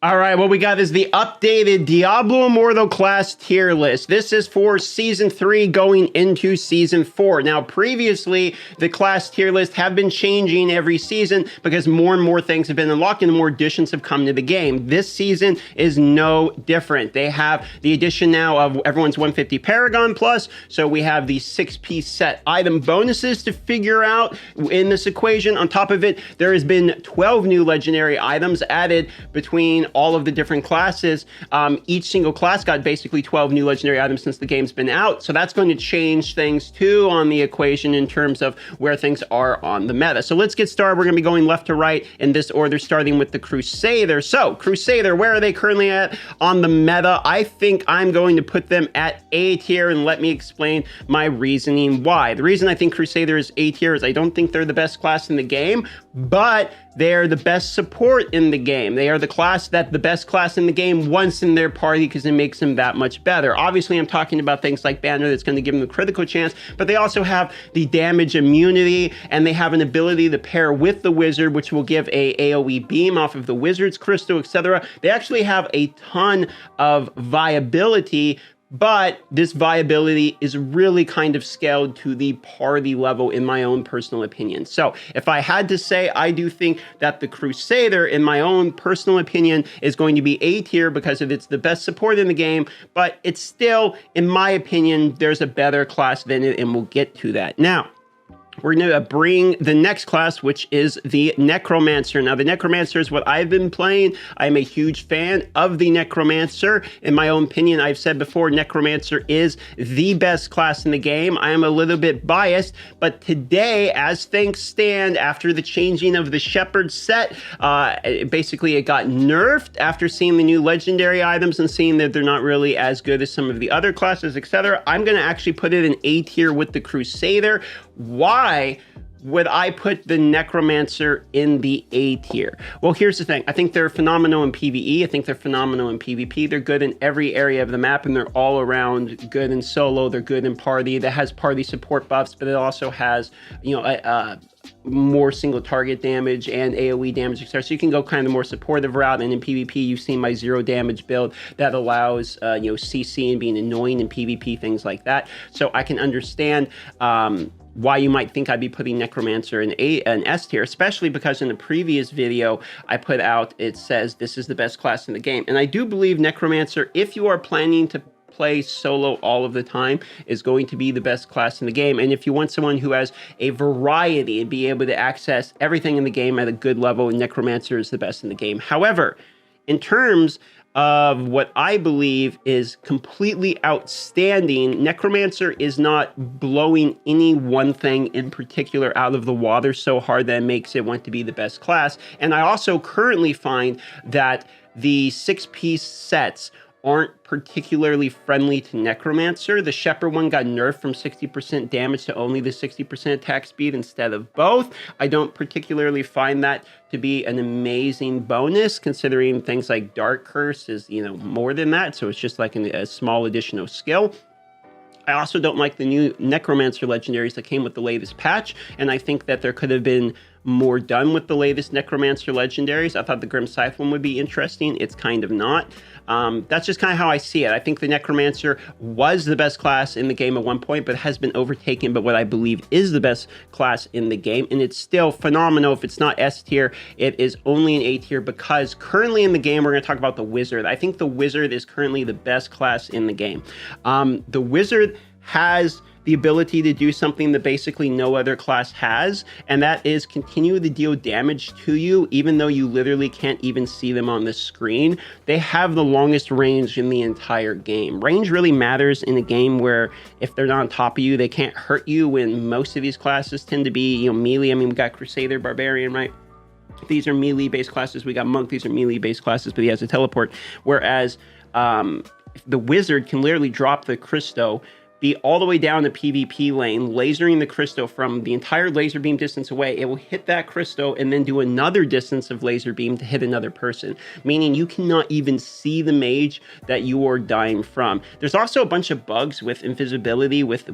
All right, what we got is the updated Diablo Immortal class tier list. This is for Season 3 going into Season 4. Now, previously, the class tier list have been changing every season because more and more things have been unlocked and more additions have come to the game. This season is no different. They have the addition now of everyone's 150 Paragon Plus, so we have the 6-piece set item bonuses to figure out in this equation. On top of it, there has been 12 new legendary items added between all of the different classes. Each single class got basically 12 new legendary items since the game's been out. So that's going to change things too on the equation in terms of where things are on the meta. So let's get started. We're going to be going left to right in this order, starting with the Crusader. So Crusader, where are they currently at on the meta? I think I'm going to put them at A tier, and let me explain my reasoning why. The reason I think Crusader is A tier is I don't think they're the best class in the game, but they're the best support in the game. They are the class that the best class in the game wants in their party because it makes them that much better. Obviously, I'm talking about things like Banner that's going to give them the critical chance, but they also have the damage immunity, and they have an ability to pair with the wizard, which will give a AoE beam off of the wizard's crystal, etc. They actually have a ton of viability, but this viability is really kind of scaled to the party level in my own personal opinion. So if I had to say, I do think that the Crusader, in my own personal opinion, is going to be A tier because it's the best support in the game, but it's still, in my opinion, there's a better class than it, and we'll get to that. Now, we're going to bring the next class, which is the Necromancer. Now, the Necromancer is what I've been playing. I'm a huge fan of the Necromancer. In my own opinion, I've said before, Necromancer is the best class in the game. I am a little bit biased, but today, as things stand, after the changing of the Shepherd set, basically it got nerfed after seeing the new legendary items and seeing that they're not really as good as some of the other classes, etc. I'm going to actually put it in A tier with the Crusader. Why would I put the Necromancer in the A tier? Well, here's the thing. I think they're phenomenal in PvE. I think they're phenomenal in PvP. They're good in every area of the map, and they're all around good in solo. They're good in party. That has party support buffs, but it also has, more single target damage and AoE damage, etc. So you can go kind of the more supportive route. And in PvP, you've seen my 0 damage build that allows, CC and being annoying in PvP, things like that. So I can understand why you might think I'd be putting Necromancer in an S tier, especially because in the previous video I put out, it says this is the best class in the game. And I do believe Necromancer, if you are planning to play solo all of the time, is going to be the best class in the game. And if you want someone who has a variety and be able to access everything in the game at a good level, Necromancer is the best in the game. However, in terms of what I believe is completely outstanding, Necromancer is not blowing any one thing in particular out of the water so hard that it makes it want to be the best class. And I also currently find that the 6-piece sets aren't particularly friendly to Necromancer. The Shepherd one got nerfed from 60% damage to only the 60% attack speed instead of both. I don't particularly find that to be an amazing bonus, considering things like Dark Curse is, more than that. So it's just like a small additional skill. I also don't like the new Necromancer legendaries that came with the latest patch, and I think that there could have been more done with the latest Necromancer legendaries. I thought the Grim Scythe one would be interesting. It's kind of not. That's just kind of how I see it. I think the Necromancer was the best class in the game at one point, but has been overtaken by what I believe is the best class in the game, and it's still phenomenal. If it's not S tier, it is only an A tier, because currently in the game, we're going to talk about the Wizard. I think the Wizard is currently the best class in the game. The Wizard has the ability to do something that basically no other class has, and that is continue to deal damage to you even though you literally can't even see them on the screen. They have the longest range in the entire game. Range really matters in a game where if they're not on top of you, they can't hurt you, when most of these classes tend to be, melee. I mean, we got Crusader, Barbarian, right? These are melee-based classes. We got Monk. These are melee-based classes, but he has a teleport. Whereas the Wizard can literally drop the Christo, be all the way down the PvP lane, lasering the crystal from the entire laser beam distance away. It will hit that crystal and then do another distance of laser beam to hit another person, meaning you cannot even see the mage that you are dying from. There's also a bunch of bugs with invisibility with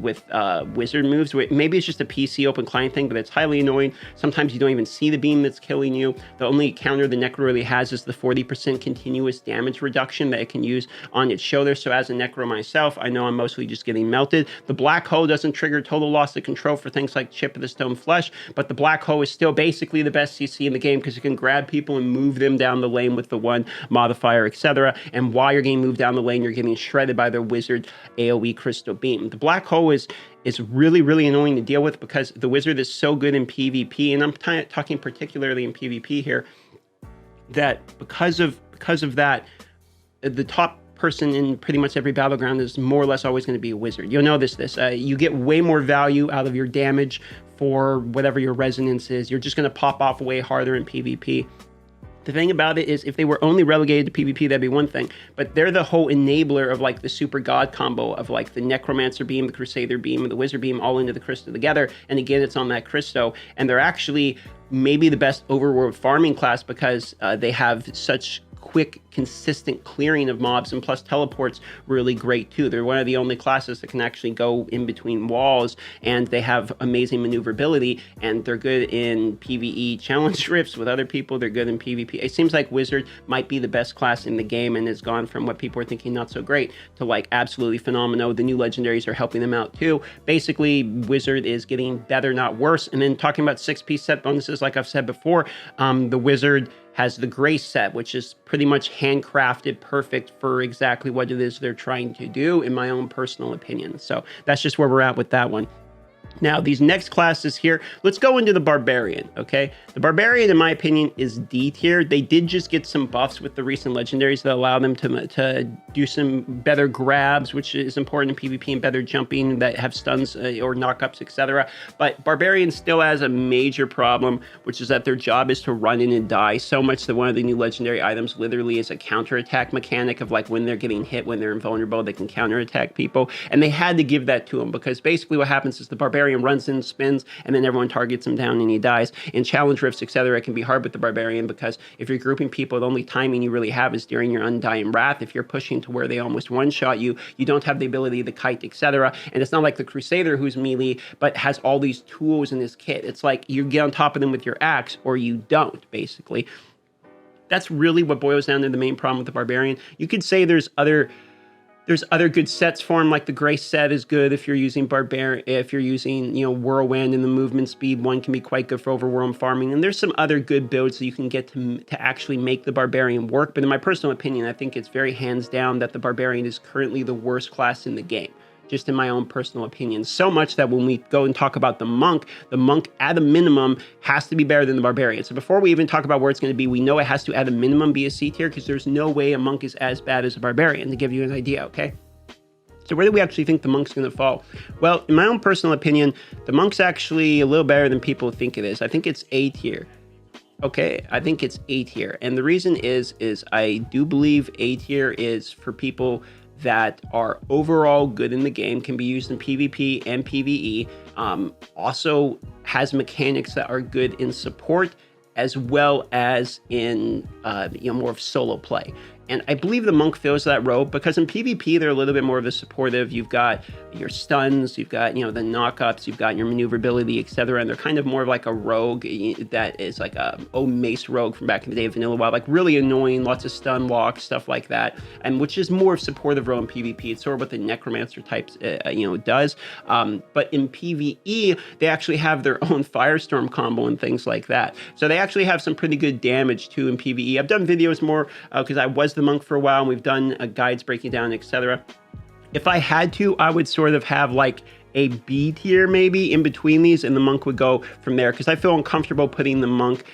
wizard moves. Maybe it's just a PC open client thing, but it's highly annoying. Sometimes you don't even see the beam that's killing you. The only counter the Necro really has is the 40% continuous damage reduction that it can use on its shoulder. So as a Necro myself, I know I'm mostly just getting melted. The black hole doesn't trigger total loss of control for things like Chip of the Stone Flesh, but the black hole is still basically the best CC in the game because you can grab people and move them down the lane with the one modifier, etc. And while you're getting moved down the lane, you're getting shredded by the wizard AoE crystal beam. The black hole is really, really annoying to deal with because the wizard is so good in PvP, and I'm talking particularly in PvP here, that because of that, the top person in pretty much every battleground is more or less always going to be a wizard. You'll notice this. You get way more value out of your damage for whatever your resonance is. You're just going to pop off way harder in PvP. The thing about it is, if they were only relegated to PvP, that'd be one thing. But they're the whole enabler of like the super god combo of like the Necromancer beam, the Crusader beam, and the Wizard beam all into the crystal together. And again, it's on that crystal. And they're actually maybe the best overworld farming class because they have such quick, consistent clearing of mobs, and plus teleports really great too. They're one of the only classes that can actually go in between walls, and they have amazing maneuverability, and they're good in PvE challenge rifts with other people. They're good in PvP. It seems like Wizard might be the best class in the game, and has gone from what people are thinking not so great to like absolutely phenomenal. The new legendaries are helping them out too. Basically, Wizard is getting better, not worse. And then talking about 6-piece set bonuses, like I've said before, the Wizard has the Grace set, which is pretty much handcrafted, perfect for exactly what it is they're trying to do, in my own personal opinion. So that's just where we're at with that one. Now, these next classes here, let's go into the Barbarian, okay? The Barbarian, in my opinion, is D tier. They did just get some buffs with the recent legendaries that allow them to do some better grabs, which is important in PvP, and better jumping that have stuns or knockups, etc. But Barbarian still has a major problem, which is that their job is to run in and die so much that one of the new legendary items literally is a counterattack mechanic of like when they're getting hit, when they're invulnerable, they can counterattack people. And they had to give that to them because basically what happens is the Barbarian runs in, spins, and then everyone targets him down and he dies. In challenge rifts, etc., it can be hard with the Barbarian because if you're grouping people, the only timing you really have is during your Undying Wrath. If you're pushing to where they almost one-shot you, you don't have the ability to kite, etc. And it's not like the Crusader who's melee, but has all these tools in his kit. It's like you get on top of them with your axe or you don't, basically. That's really what boils down to the main problem with the Barbarian. You could say there's other good sets for him, like the Grace set is good if you're using Barbarian, if you're using, Whirlwind, and the movement speed one can be quite good for overworld farming. And there's some other good builds that you can get to actually make the Barbarian work. But in my personal opinion, I think it's very hands down that the Barbarian is currently the worst class in the game. Just in my own personal opinion, so much that when we go and talk about the monk at a minimum has to be better than the Barbarian. So before we even talk about where it's going to be, we know it has to at a minimum be a C tier because there's no way a monk is as bad as a Barbarian, to give you an idea, okay? So where do we actually think the monk's going to fall? Well, in my own personal opinion, the monk's actually a little better than people think it is. I think it's A tier. Okay, I think it's A tier. And the reason is I do believe A tier is for people that are overall good in the game, can be used in PvP and PvE, also has mechanics that are good in support as well as in more of solo play. And I believe the monk fills that role because in PvP, they're a little bit more of a supportive. You've got your stuns, you've got, the knockups, you've got your maneuverability, etc. And they're kind of more of like a rogue that is like a mace rogue from back in the day of Vanilla WoW, like really annoying, lots of stun walks, stuff like that. And which is more of supportive role in PvP. It's sort of what the Necromancer types, does. But in PvE, they actually have their own Firestorm combo and things like that. So they actually have some pretty good damage too in PvE. I've done videos more because I was the monk for a while and we've done guides breaking down, etc. If I had to, I would sort of have like a B tier maybe in between these, and the monk would go from there because I feel uncomfortable putting the monk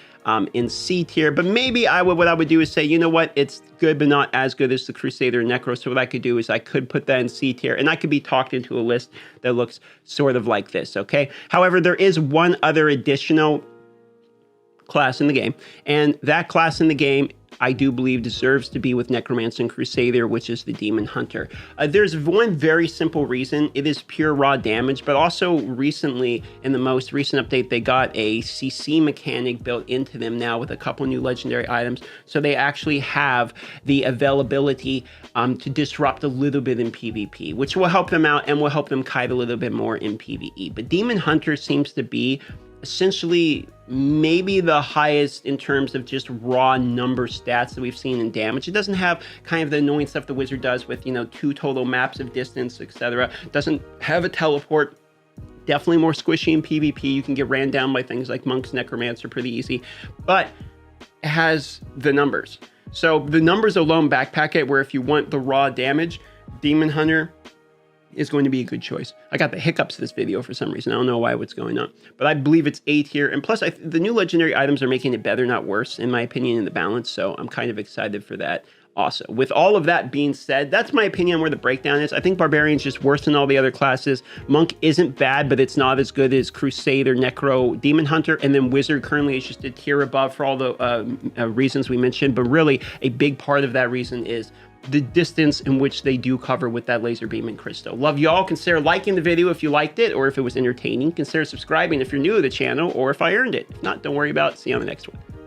in C tier. But maybe what I would do is say, you know what, it's good but not as good as the Crusader and Necro. So what I could do is I could put that in C tier, and I could be talked into a list that looks sort of like this, okay? However, there is one other additional class in the game, and that class in the game I do believe deserves to be with Necromancer and Crusader, which is the Demon Hunter. There's one very simple reason. It is pure raw damage, but also recently, in the most recent update, they got a CC mechanic built into them now with a couple new legendary items. So they actually have the availability to disrupt a little bit in PvP, which will help them out and will help them kite a little bit more in PvE. But Demon Hunter seems to be essentially maybe the highest in terms of just raw number stats that we've seen in damage. It doesn't have kind of the annoying stuff the wizard does with, 2 total maps of distance, etc. Doesn't have a teleport. Definitely more squishy in PvP. You can get ran down by things like monks, necromancer pretty easy, but it has the numbers. So the numbers alone backpack it, where if you want the raw damage, Demon Hunter is going to be a good choice. I got the hiccups this video for some reason. I don't know what's going on, but I believe it's A tier. And plus, the new legendary items are making it better, not worse, in my opinion, in the balance. So I'm kind of excited for that also. With all of that being said, that's my opinion on where the breakdown is. I think Barbarian's just worse than all the other classes. Monk isn't bad, but it's not as good as Crusader, Necro, Demon Hunter, and then Wizard currently is just a tier above for all the reasons we mentioned. But really, a big part of that reason is the distance in which they do cover with that laser beam and crystal. Love y'all. Consider liking the video if you liked it, or if it was entertaining. Consider subscribing if you're new to the channel, or if I earned it. If not, don't worry about it. See you on the next one.